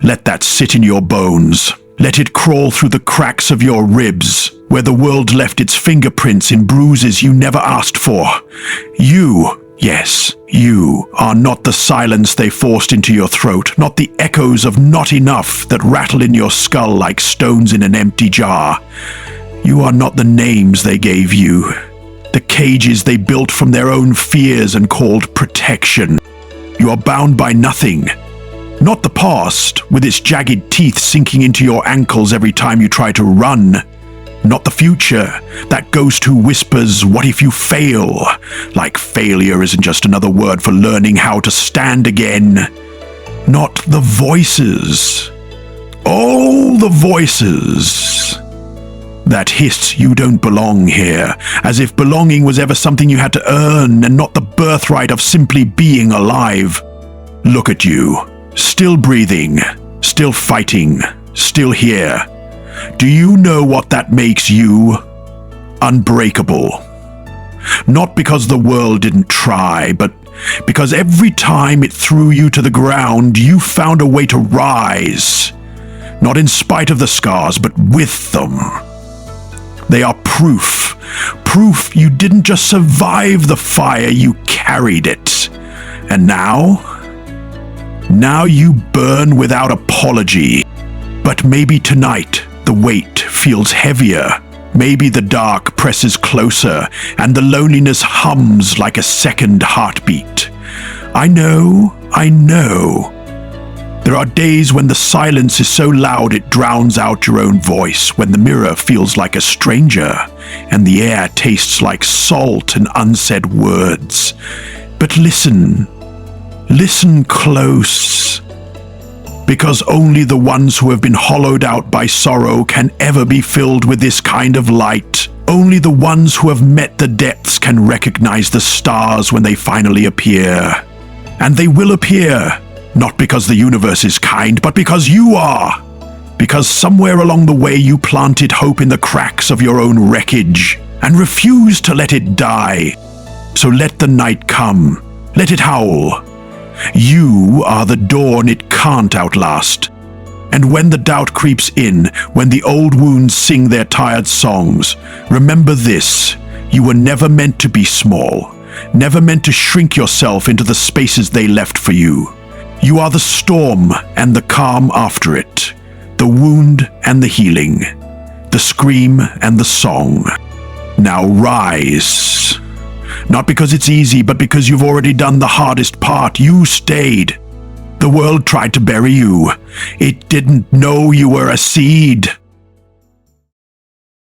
Let that sit in your bones. Let it crawl through the cracks of your ribs, where the world left its fingerprints in bruises you never asked for. You, yes, you, are not the silence they forced into your throat, not the echoes of not enough that rattle in your skull like stones in an empty jar. You are not the names they gave you, the cages they built from their own fears and called protection. You are bound by nothing. Not the past, with its jagged teeth sinking into your ankles every time you try to run. Not the future, that ghost who whispers, "What if you fail?" Like failure isn't just another word for learning how to stand again. Not the voices. All the voices that hiss you don't belong here, as if belonging was ever something you had to earn and not the birthright of simply being alive. Look at you. Still breathing, still fighting, still here. Do you know what that makes you? Unbreakable. Not because the world didn't try, but because every time it threw you to the ground, you found a way to rise. Not in spite of the scars, but with them. They are proof. Proof you didn't just survive the fire, you carried it. And now you burn without apology. But maybe tonight the weight feels heavier. Maybe the dark presses closer and the loneliness hums like a second heartbeat. I know. There are days when the silence is so loud it drowns out your own voice, when the mirror feels like a stranger and the air tastes like salt and unsaid words. But listen close. Because only the ones who have been hollowed out by sorrow can ever be filled with this kind of light. Only the ones who have met the depths can recognize the stars when they finally appear. And they will appear, not because the universe is kind, but because you are. Because somewhere along the way you planted hope in the cracks of your own wreckage and refused to let it die. So let the night come. Let it howl. You are the dawn it can't outlast. And when the doubt creeps in, when the old wounds sing their tired songs, remember this: you were never meant to be small, never meant to shrink yourself into the spaces they left for you. You are the storm and the calm after it, the wound and the healing, the scream and the song. Now rise. Not because it's easy, but because you've already done the hardest part. You stayed. The world tried to bury you. It didn't know you were a seed.